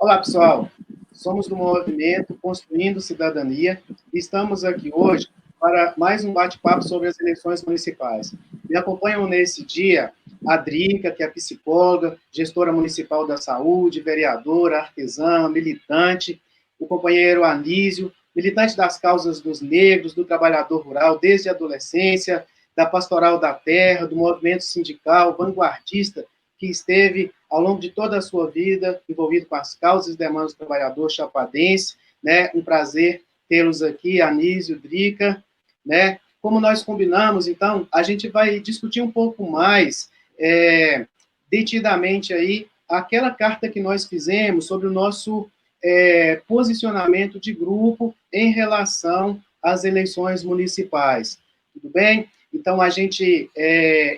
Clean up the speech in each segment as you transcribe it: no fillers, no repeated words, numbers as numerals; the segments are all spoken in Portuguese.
Olá, pessoal. Somos do Movimento Construindo Cidadania e estamos aqui hoje para mais um bate-papo sobre as eleições municipais. Me acompanham nesse dia a Drica, que é psicóloga, gestora municipal da saúde, vereadora, artesã, militante, o companheiro Anísio, militante das causas dos negros, do trabalhador rural desde a adolescência, da pastoral da terra, do movimento sindical, vanguardista, que esteve ao longo de toda a sua vida envolvido com as causas e demandas do trabalhador chapadense, né? Um prazer tê-los aqui, Anísio, Drica, né? Como nós combinamos, então, a gente vai discutir um pouco mais detidamente aí aquela carta que nós fizemos sobre o nosso posicionamento de grupo em relação às eleições municipais. Tudo bem? Então, a gente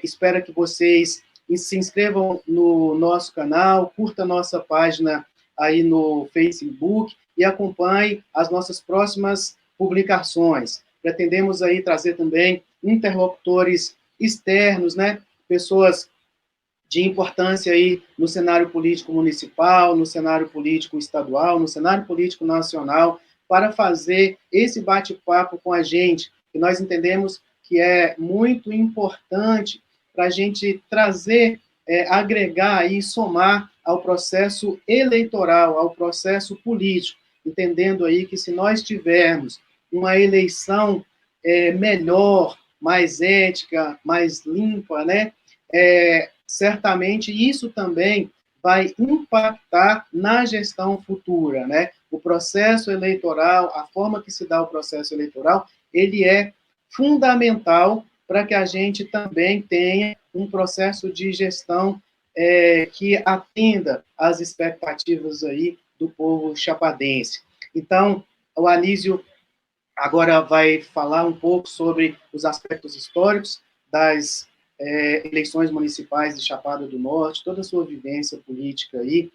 espera que vocês se inscrevam no nosso canal, curta a nossa página aí no Facebook e acompanhe as nossas próximas publicações. Pretendemos aí trazer também interlocutores externos, né? Pessoas de importância aí no cenário político municipal, no cenário político estadual, no cenário político nacional, para fazer esse bate-papo com a gente, que nós entendemos que é muito importante para a gente trazer, agregar e somar ao processo eleitoral, ao processo político, entendendo aí que se nós tivermos uma eleição melhor, mais ética, mais limpa, né, certamente isso também vai impactar na gestão futura, né? O processo eleitoral, a forma que se dá o processo eleitoral, ele é fundamental para que a gente também tenha um processo de gestão que atenda às expectativas aí do povo chapadense. Então, o Anísio agora vai falar um pouco sobre os aspectos históricos das eleições municipais de Chapada do Norte, toda a sua vivência política aí.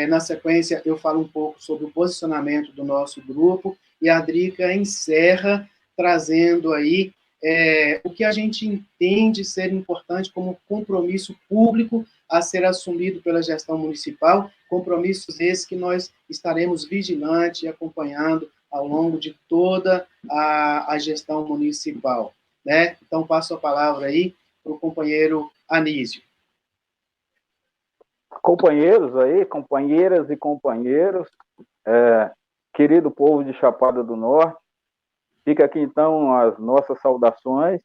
Na sequência, eu falo um pouco sobre o posicionamento do nosso grupo e a Drica encerra trazendo aí o que a gente entende ser importante como compromisso público a ser assumido pela gestão municipal, compromissos esses que nós estaremos vigilantes e acompanhando ao longo de toda a gestão municipal, né? Então, passo a palavra aí para o companheiro Anísio. Companheiros aí, companheiras e companheiros, querido povo de Chapada do Norte, fica aqui então as nossas saudações.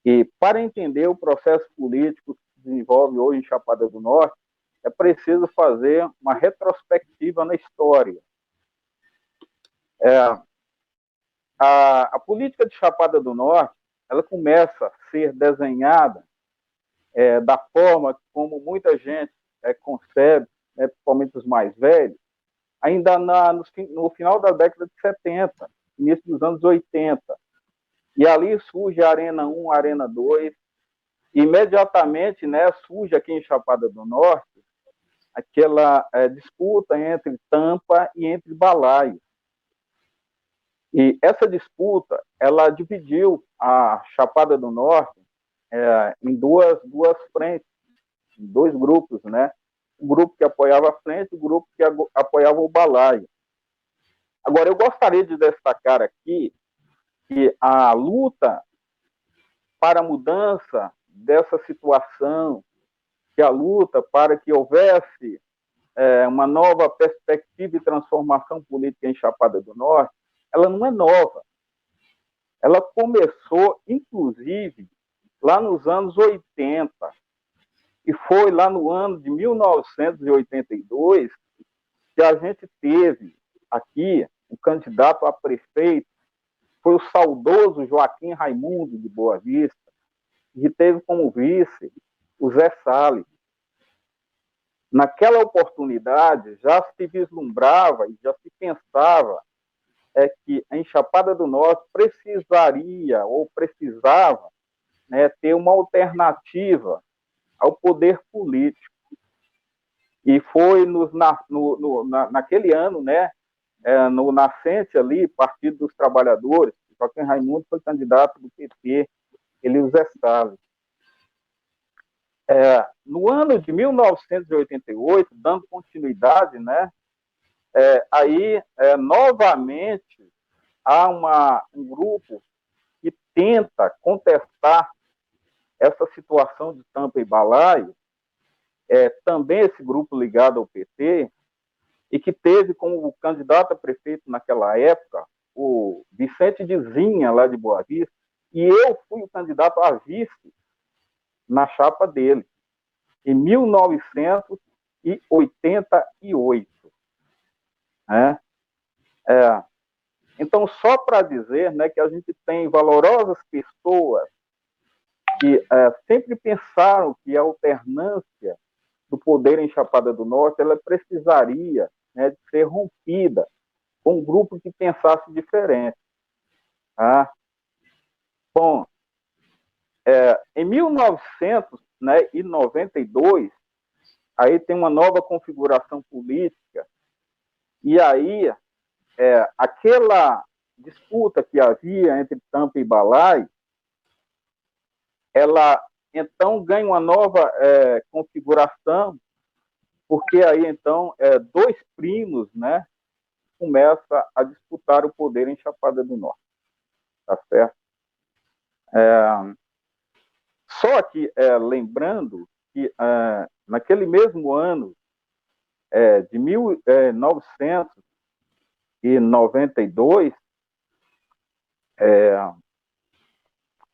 E para entender o processo político que se desenvolve hoje em Chapada do Norte, é preciso fazer uma retrospectiva na história. A política de Chapada do Norte, ela começa a ser desenhada da forma como muita gente concebe, principalmente os mais velhos, ainda no final da década de 70, início dos anos 80. E ali surge a Arena 1, a Arena 2, e imediatamente, né, surge aqui em Chapada do Norte aquela disputa entre Tampa e entre Balaio. E essa disputa, ela dividiu a Chapada do Norte em duas frentes, em dois grupos, né? O grupo que apoiava a frente, o grupo que apoiava o Balaio. Agora, eu gostaria de destacar aqui que a luta para a mudança dessa situação, que a luta para que houvesse uma nova perspectiva e transformação política em Chapada do Norte, ela não é nova. Ela começou, inclusive, lá nos anos 80, e foi lá no ano de 1982 que a gente teve aqui um candidato a prefeito, foi o saudoso Joaquim Raimundo de Boa Vista, que teve como vice o Zé Salles. Naquela oportunidade já se vislumbrava e já se pensava que a Chapada do Norte precisaria ou precisava, né, ter uma alternativa ao poder político. E foi naquele ano, né, no nascente ali, Partido dos Trabalhadores, Joaquim Raimundo foi candidato do PT, ele e o Zé Salles. No ano de 1988, dando continuidade, né, aí, novamente, há um grupo que tenta contestar essa situação de Tampa e Balaio, também esse grupo ligado ao PT, e que teve como candidato a prefeito naquela época o Vicente de Zinha, lá de Boa Vista, e eu fui o candidato a vice na chapa dele, em 1988. Né? Então, só para dizer, né, que a gente tem valorosas pessoas que sempre pensaram que a alternância do poder em Chapada do Norte ela precisaria, né, de ser rompida com um grupo que pensasse diferente. Tá? Bom, em 1992, aí tem uma nova configuração política, e aí aquela disputa que havia entre Tampa e Balai, ela então ganha uma nova configuração, porque aí então dois primos, né, começam a disputar o poder em Chapada do Norte, tá certo? Só que lembrando que naquele mesmo ano de 1992,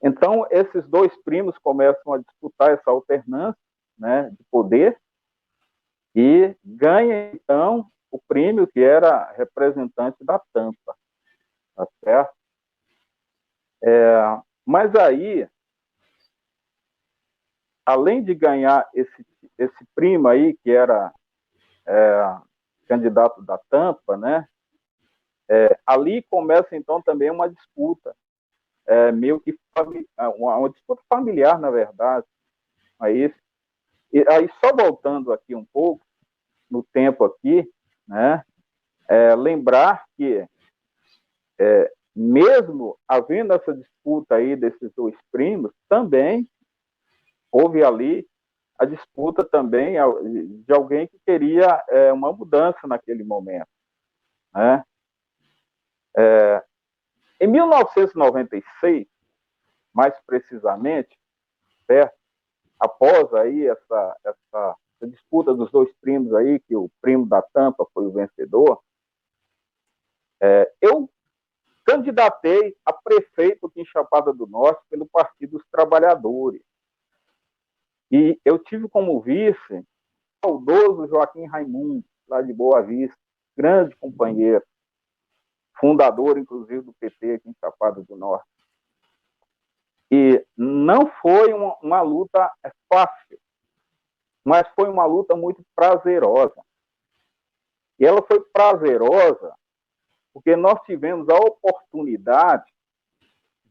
então esses dois primos começam a disputar essa alternância, né, de poder, e ganha então o prêmio que era representante da Tampa, tá certo? Mas aí, além de ganhar esse primo aí, que era candidato da Tampa, né? Ali começa então também uma disputa, meio que uma disputa familiar, na verdade. Aí só voltando aqui um pouco no tempo aqui, né? Lembrar que mesmo havendo essa disputa aí desses dois primos, também houve ali a disputa também de alguém que queria uma mudança naquele momento, né? Em 1996, mais precisamente, certo? Após aí essa disputa dos dois primos aí, que o primo da Tampa foi o vencedor, eu candidatei a prefeito aqui em Chapada do Norte pelo Partido dos Trabalhadores. E eu tive como vice o saudoso Joaquim Raimundo, lá de Boa Vista, grande companheiro, fundador, inclusive, do PT aqui em Chapada do Norte. E não foi uma luta fácil, mas foi uma luta muito prazerosa. E ela foi prazerosa porque nós tivemos a oportunidade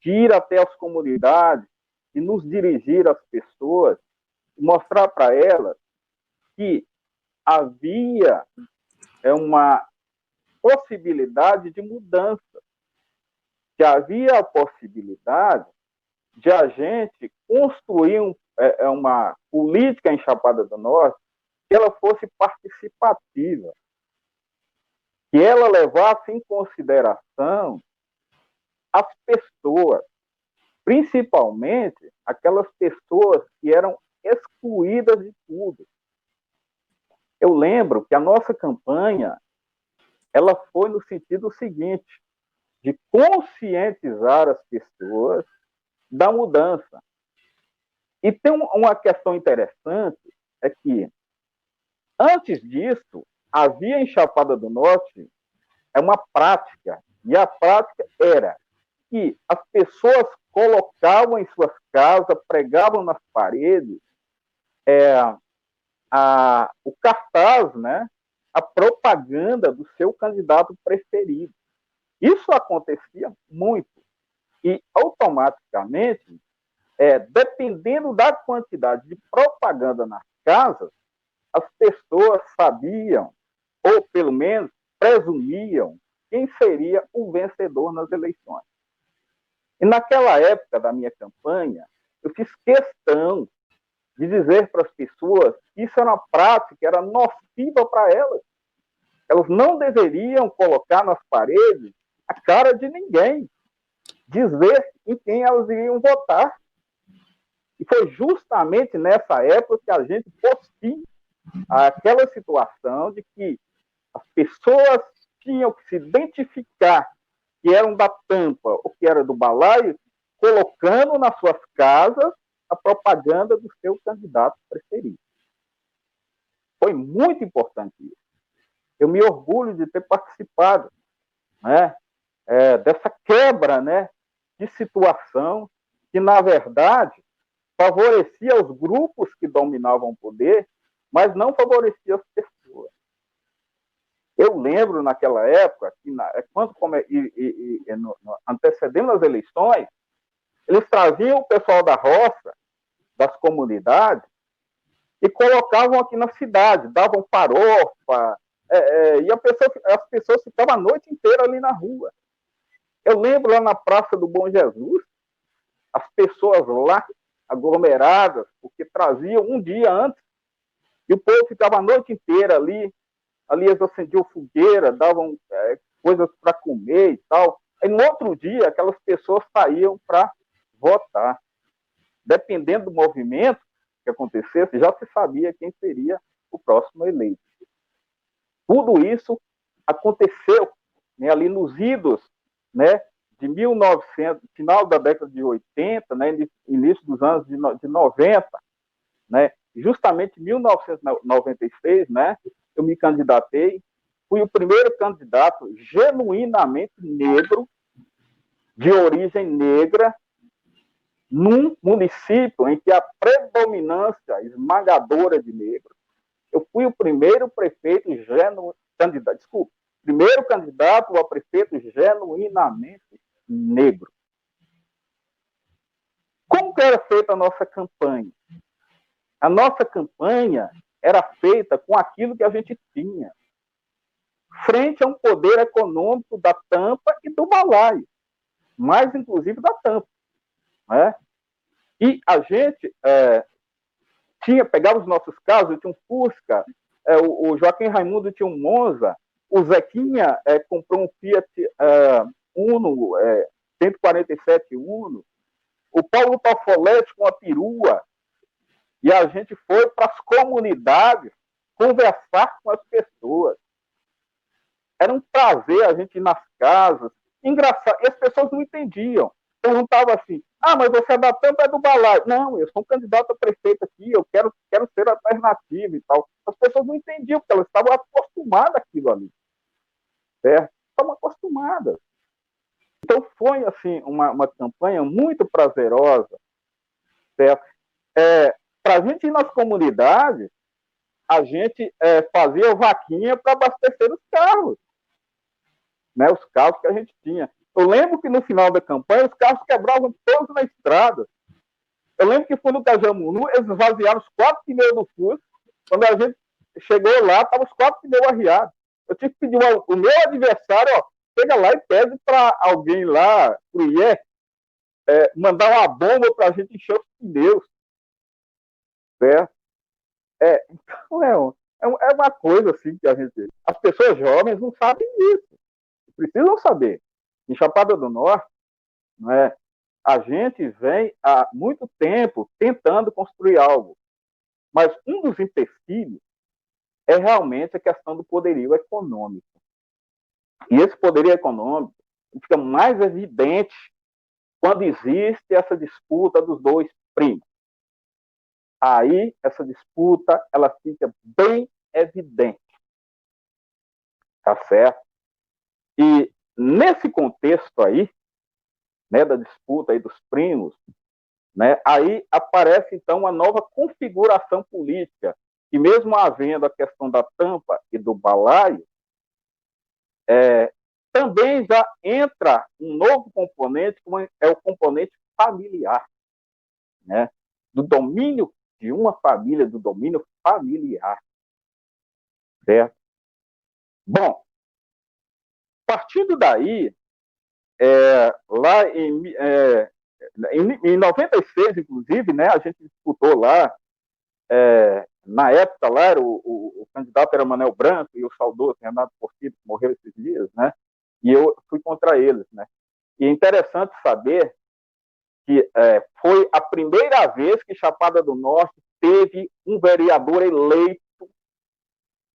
de ir até as comunidades e nos dirigir às pessoas e mostrar para elas que havia uma possibilidade de mudança, que havia a possibilidade de a gente construir uma política em Chapada do Norte que ela fosse participativa, que ela levasse em consideração as pessoas, principalmente aquelas pessoas que eram excluídas de tudo. Eu lembro que a nossa campanha ela foi no sentido seguinte, de conscientizar as pessoas da mudança. E tem uma questão interessante, é que, antes disso, havia em Chapada do Norte uma prática, e a prática era que as pessoas colocavam em suas casas, pregavam nas paredes, o cartaz, né, a propaganda do seu candidato preferido. Isso acontecia muito. E, automaticamente, dependendo da quantidade de propaganda nas casas, as pessoas sabiam, ou pelo menos presumiam, quem seria o vencedor nas eleições. E naquela época da minha campanha, eu fiz questão de dizer para as pessoas que isso era uma prática, que era nociva para elas. Elas não deveriam colocar nas paredes a cara de ninguém, dizer em quem elas iriam votar. E foi justamente nessa época que a gente pôs fim àquela situação de que as pessoas tinham que se identificar que eram da tampa ou que era do balaio, colocando nas suas casas a propaganda do seu candidato preferido. Foi muito importante isso. Eu me orgulho de ter participado, né, dessa quebra, né, de situação que, na verdade, favorecia os grupos que dominavam o poder, mas não favorecia as pessoas. Eu lembro, naquela época, que quando antecedendo as eleições, eles traziam o pessoal da roça, das comunidades, e colocavam aqui na cidade, davam farofa, e as pessoas ficavam a noite inteira ali na rua. Eu lembro lá na Praça do Bom Jesus, as pessoas lá aglomeradas, porque traziam um dia antes, e o povo ficava a noite inteira ali eles acendiam fogueira, davam coisas para comer e tal. Aí no outro dia, aquelas pessoas saíam para votar. Dependendo do movimento que acontecesse, já se sabia quem seria o próximo eleito. Tudo isso aconteceu, né, ali nos idos, né, de 1900, final da década de 80, né, início dos anos de 90, né, justamente em 1996, né, eu me candidatei, fui o primeiro candidato genuinamente negro, de origem negra, num município em que a predominância esmagadora de negros. Eu fui o primeiro prefeito primeiro candidato a prefeito genuinamente negro. Como que era feita a nossa campanha? A nossa campanha era feita com aquilo que a gente tinha, frente a um poder econômico da tampa e do balaio, mais inclusive da tampa, né? E a gente pegava os nossos carros, eu tinha um Fusca, o Joaquim Raimundo tinha um Monza, o Zequinha comprou um Fiat Uno, 147 Uno, o Paulo Tofolete com a perua, e a gente foi para as comunidades conversar com as pessoas. Era um prazer a gente ir nas casas. Engraçado, e as pessoas não entendiam. Perguntavam assim, mas você é da tampa, é do balaio. Não, eu sou um candidato a prefeito aqui, eu quero ser alternativo e tal. As pessoas não entendiam, porque elas estavam acostumadas àquilo ali. Certo? Estavam acostumadas. Então foi, assim, uma campanha muito prazerosa. Certo? Para a gente ir nas comunidades, a gente fazia vaquinha para abastecer os carros. Né, os carros que a gente tinha. Eu lembro que no final da campanha os carros quebravam todos na estrada. Eu lembro que foi no Cajamunu, eles esvaziaram os 4 pneus do Fusca. Quando a gente chegou lá, estavam os 4 pneus arriados. Eu tive que pedir o meu adversário, chega lá e pede para alguém lá, pro IE, mandar uma bomba para a gente encher os pneus. Certo? Então é uma coisa assim que a gente... As pessoas jovens não sabem disso. Precisam saber. Em Chapada do Norte, né, a gente vem há muito tempo tentando construir algo. Mas um dos empecilhos é realmente a questão do poderio econômico. E esse poderio econômico fica mais evidente quando existe essa disputa dos dois primos. Aí, essa disputa, ela fica bem evidente. Tá certo? E nesse contexto aí, né, da disputa aí dos primos, né, aí aparece então uma nova configuração política, e mesmo havendo a questão da tampa e do balaio, também já entra um novo componente, como é o componente familiar, né, do domínio de uma família, do domínio familiar. Certo? Bom, partindo daí, lá em 96, inclusive, né, a gente disputou lá na época lá, o candidato era Manuel Branco e o saudoso Renato Porfírio, que morreu esses dias, né? E eu fui contra eles, né? E é interessante saber que foi a primeira vez que Chapada do Norte teve um vereador eleito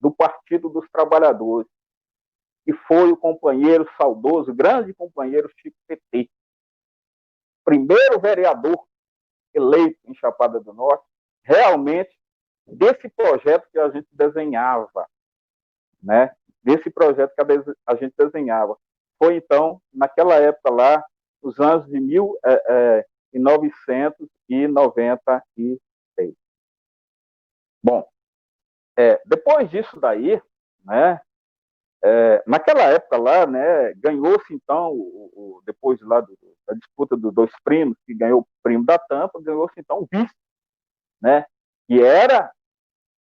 do Partido dos Trabalhadores, que foi o companheiro saudoso, grande companheiro Chico PT. Primeiro vereador eleito em Chapada do Norte, realmente, desse projeto que a gente desenhava, né? Desse projeto que a gente desenhava. Foi, então, naquela época lá, nos anos de 1996. Bom, depois disso daí, né, naquela época lá, né, ganhou-se, então, depois lá da disputa dos dois primos, que ganhou o primo da Tampa, ganhou-se, então, o vice, né, que era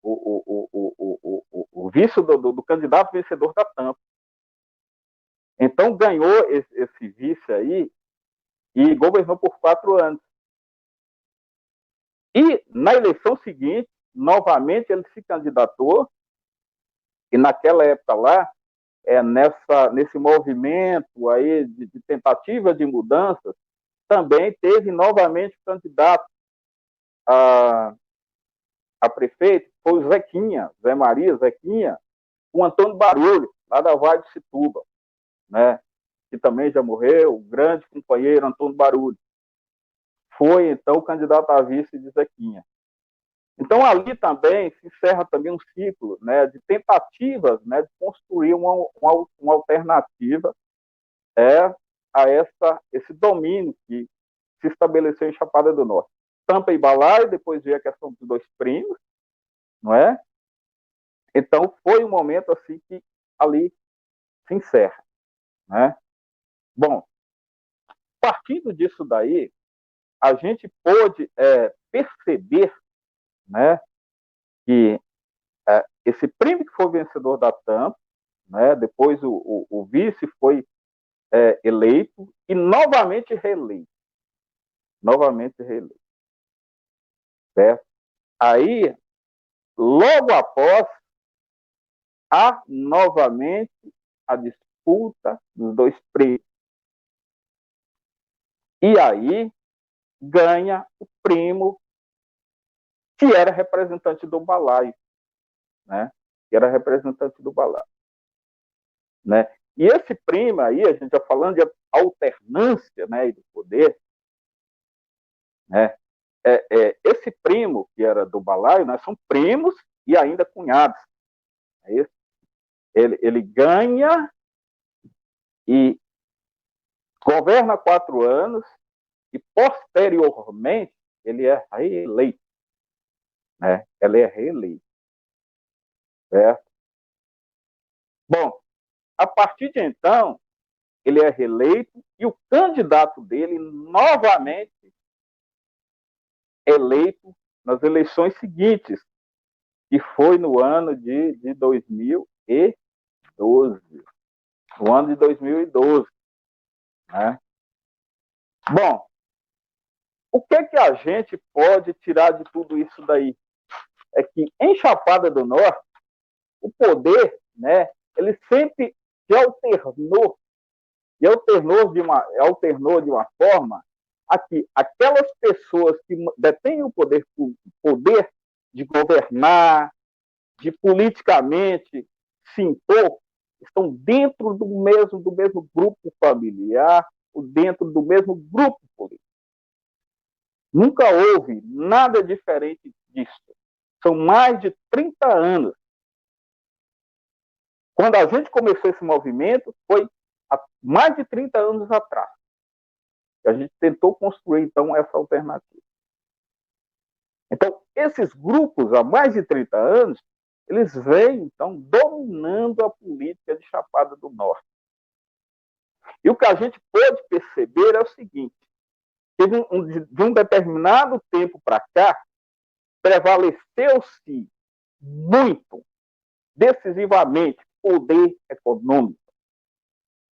o vice do candidato vencedor da Tampa. Então, ganhou esse vice aí e governou por 4 anos. E, na eleição seguinte, novamente ele se candidatou, e naquela época lá, nesse movimento aí de tentativa de mudanças, também teve novamente candidato a prefeito, foi o Zequinha, Zé Maria Zequinha, o Antônio Barulho, lá da Vale de Situba, né? Que também já morreu, o grande companheiro Antônio Barulho. Foi, então, o candidato a vice de Zequinha. Então, ali também se encerra também um ciclo, né, de tentativas, né, de construir uma alternativa a esse domínio que se estabeleceu em Chapada do Norte. Tampa e Balaio, depois veio a questão dos dois primos, não é? Então, foi um momento assim que ali se encerra, né? Bom, partindo disso daí, a gente pôde perceber, né, que esse primo que foi vencedor da Tampa, né, depois o vice foi eleito e novamente reeleito. Novamente reeleito. Certo? Aí, logo após, há novamente a disputa dos dois primos. E aí ganha o primo que era representante do balaio, né? Que era representante do balaio, né? E esse primo aí, a gente já falando de alternância, né, do poder, né? Esse primo que era do balaio, né, são primos e ainda cunhados. Ele ganha e governa 4 anos e posteriormente ele é reeleito, né? Ele é reeleito, certo? Bom, a partir de então ele é reeleito e o candidato dele novamente eleito nas eleições seguintes, que foi no ano de 2012. No ano de 2012. Né? Bom, o que a gente pode tirar de tudo isso daí? É que em Chapada do Norte, o poder, né, ele sempre se alternou de uma forma a que aquelas pessoas que detêm o poder de governar, de politicamente se impor, estão dentro do mesmo grupo familiar, ou dentro do mesmo grupo político. Nunca houve nada diferente disso. São mais de 30 anos. Quando a gente começou esse movimento, foi há mais de 30 anos atrás. A gente tentou construir, então, essa alternativa. Então, esses grupos, há mais de 30 anos, eles vêm, então, dominando a política de Chapada do Norte. E o que a gente pode perceber é o seguinte, que de um determinado tempo para cá, prevaleceu-se muito, decisivamente, poder econômico.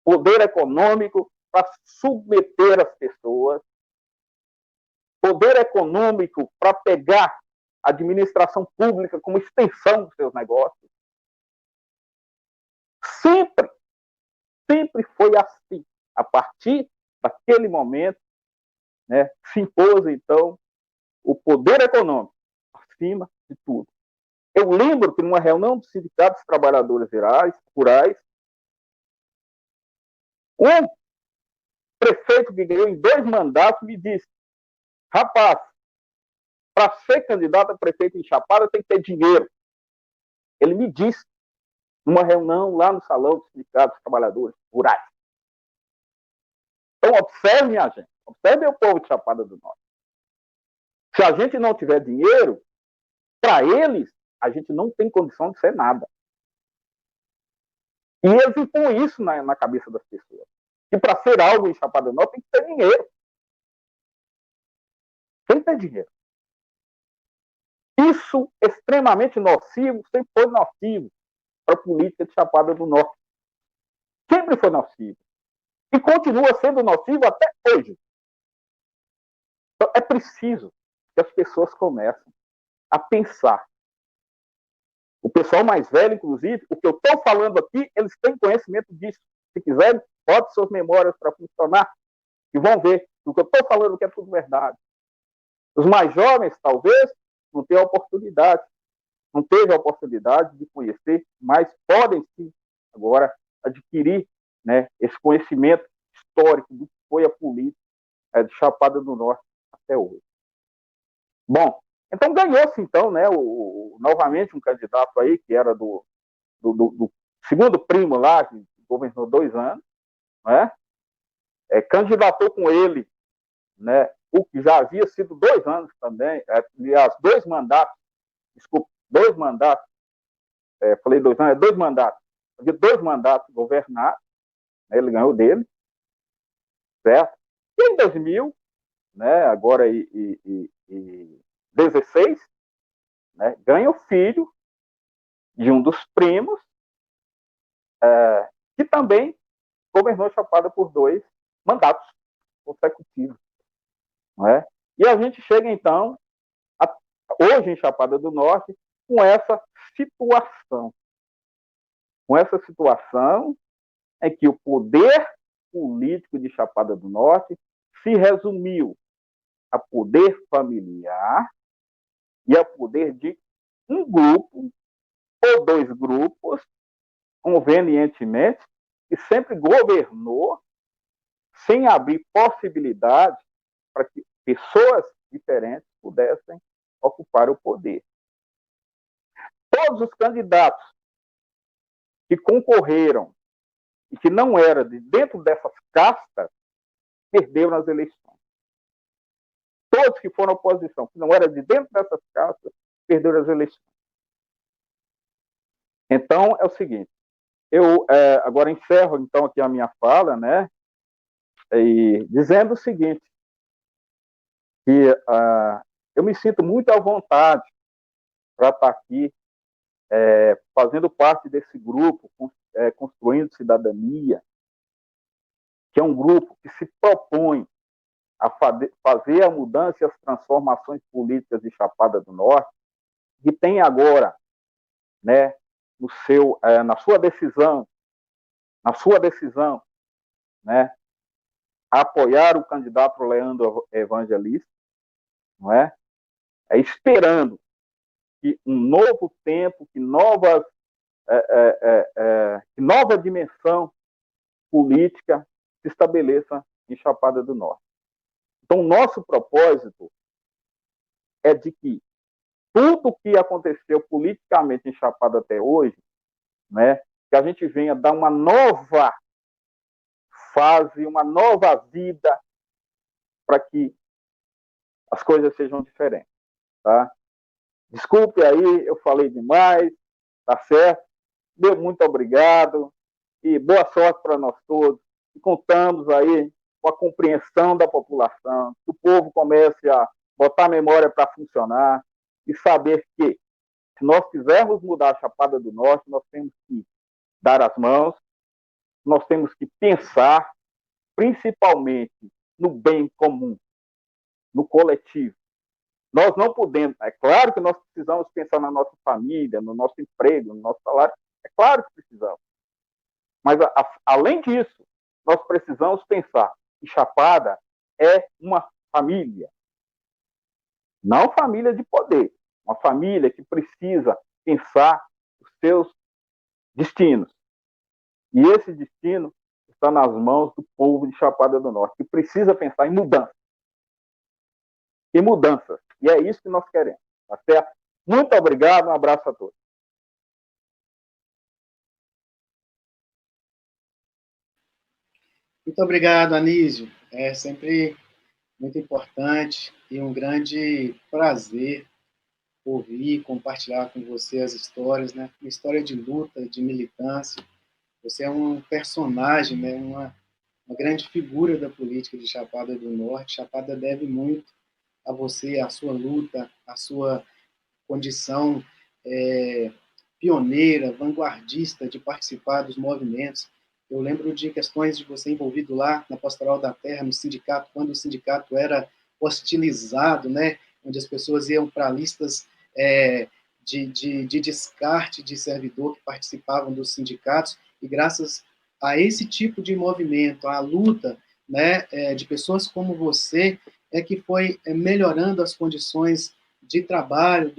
Poder econômico para submeter as pessoas, poder econômico para pegar a administração pública como extensão dos seus negócios. Sempre, sempre foi assim. A partir daquele momento, né, se impôs, então, o poder econômico acima de tudo. Eu lembro que numa reunião dos sindicatos trabalhadores rurais, um prefeito que ganhou em 2 mandatos me disse: rapaz, para ser candidato a prefeito em Chapada tem que ter dinheiro. Ele me disse numa reunião lá no Salão dos Sindicatos Trabalhadores Rurais. Então, observe, minha gente, observe o povo de Chapada do Norte. Se a gente não tiver dinheiro, para eles, a gente não tem condição de ser nada. E eles impõem isso na cabeça das pessoas. Que para ser algo em Chapada do Norte tem que ter dinheiro. Tem que ter dinheiro. Isso é extremamente nocivo, sempre foi nocivo para a política de Chapada do Norte. Sempre foi nocivo. E continua sendo nocivo até hoje. Então, é preciso que as pessoas comecem a pensar. O pessoal mais velho, inclusive, o que eu estou falando aqui, eles têm conhecimento disso. Se quiserem, bote suas memórias para funcionar e vão ver. O que eu estou falando aqui é tudo verdade. Os mais jovens, talvez, não tenham oportunidade. Não teve a oportunidade de conhecer, mas podem sim, agora, adquirir, né, esse conhecimento histórico do que foi a política de Chapada do Norte até hoje. Bom, então ganhou-se, então, né, novamente um candidato aí, que era do segundo primo lá, que governou 2 anos, né, candidatou com ele, né, o que já havia sido 2 anos também, aliás, 2 mandatos, desculpa, 2 mandatos, falei 2 anos, 2 mandatos, havia 2 mandatos governados, né, ele ganhou dele, certo? E em 2000, né, agora em 16, né, ganha o filho de um dos primos, que também governou Chapada por 2 mandatos consecutivos. Não é? E a gente chega, então, hoje em Chapada do Norte, com essa situação. Com essa situação em que o poder político de Chapada do Norte se resumiu a poder familiar e a poder de um grupo ou 2 grupos, convenientemente, que sempre governou sem abrir possibilidade para que pessoas diferentes pudessem ocupar o poder. Todos os candidatos que concorreram e que não eram de dentro dessas castas perderam as eleições. Todos que foram oposição, que não eram de dentro dessas castas, perderam as eleições. Então, é o seguinte, eu agora encerro então aqui a minha fala, né, e dizendo o seguinte, que eu me sinto muito à vontade para estar aqui fazendo parte desse grupo, Construindo Cidadania, que é um grupo que se propõe a fazer a mudança e as transformações políticas de Chapada do Norte, que tem agora, né, na sua decisão, né, a apoiar o candidato Leandro Evangelista, não é? Esperando que um novo tempo, que nova dimensão política se estabeleça em Chapada do Norte. Então, nosso propósito é de que tudo o que aconteceu politicamente em Chapada até hoje, né, que a gente venha dar uma nova fase, uma nova vida para que as coisas sejam diferentes, tá? Desculpe aí, eu falei demais, tá certo? Meu muito obrigado e boa sorte para nós todos. E contamos aí com a compreensão da população, que o povo comece a botar a memória para funcionar e saber que, se nós quisermos mudar a Chapada do Norte, nós temos que dar as mãos, nós temos que pensar principalmente no bem comum, no coletivo. Nós não podemos, é claro que nós precisamos pensar na nossa família, no nosso emprego, no nosso salário, é claro que precisamos. Mas, além disso, nós precisamos pensar que Chapada é uma família, não família de poder, uma família que precisa pensar os seus destinos. E esse destino está nas mãos do povo de Chapada do Norte, que precisa pensar em mudança. Em mudanças. E é isso que nós queremos. Tá certo? Muito obrigado, um abraço a todos. Muito obrigado, Anísio. É sempre muito importante e um grande prazer ouvir, compartilhar com você as histórias, né? Uma história de luta, de militância. Você é um personagem, né? Uma grande figura da política de Chapada do Norte. Chapada deve muito a você, a sua luta, a sua condição é, pioneira, vanguardista de participar dos movimentos. Eu lembro de questões de você envolvido lá na Pastoral da Terra, no sindicato, quando o sindicato era hostilizado, né, onde as pessoas iam para listas de descarte de servidor que participavam dos sindicatos, e graças a esse tipo de movimento, a luta, né, de pessoas como você, é que foi melhorando as condições de trabalho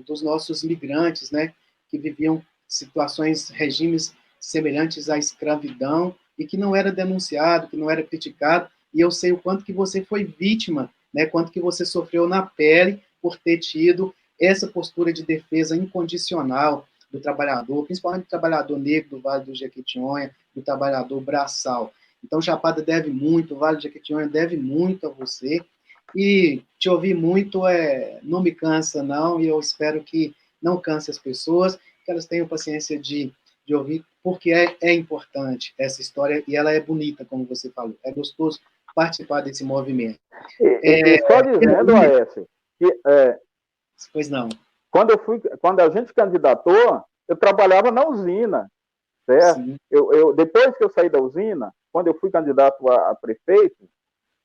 dos nossos migrantes, né, que viviam situações, regimes semelhantes à escravidão e que não era denunciado, que não era criticado. E eu sei o quanto que você foi vítima, né, quanto que você sofreu na pele por ter tido essa postura de defesa incondicional do trabalhador, principalmente do trabalhador negro do Vale do Jequitinhonha, do trabalhador braçal. Então, Chapada deve muito, o Vale do Jequitinhonha deve muito a você, e te ouvir muito não me cansa, não, e eu espero que não canse as pessoas, que elas tenham paciência de ouvir, porque é importante essa história, e ela é bonita, como você falou. É gostoso participar desse movimento. E só dizendo, Aécio, que pois não. Quando a gente candidatou, eu trabalhava na usina, certo? Sim. Depois que eu saí da usina, quando eu fui candidato a prefeito,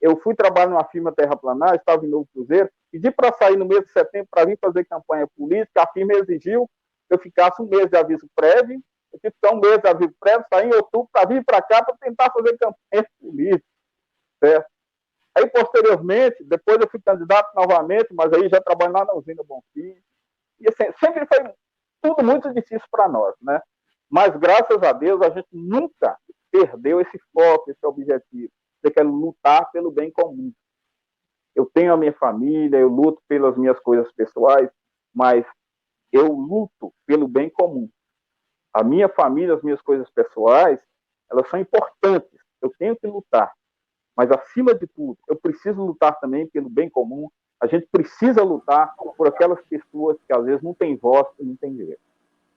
eu fui trabalhar numa firma terraplanagem, estava em Novo Cruzeiro, pedi para sair no mês de setembro para vir fazer campanha política, a firma exigiu que eu ficasse um mês de aviso prévio, eu tive que ficar um mês de aviso prévio, saí em outubro para vir para cá para tentar fazer campanha política, certo? Aí, posteriormente, depois eu fui candidato novamente, mas aí já trabalhando lá na usina Bonfim, e assim, sempre foi tudo muito difícil para nós, né? Mas, graças a Deus, a gente nunca perdeu esse foco, esse objetivo. Você quer lutar pelo bem comum. Eu tenho a minha família, eu luto pelas minhas coisas pessoais, mas eu luto pelo bem comum. A minha família, as minhas coisas pessoais, elas são importantes. Eu tenho que lutar. Mas, acima de tudo, eu preciso lutar também pelo bem comum. A gente precisa lutar por aquelas pessoas que, às vezes, não têm voz e não têm direito.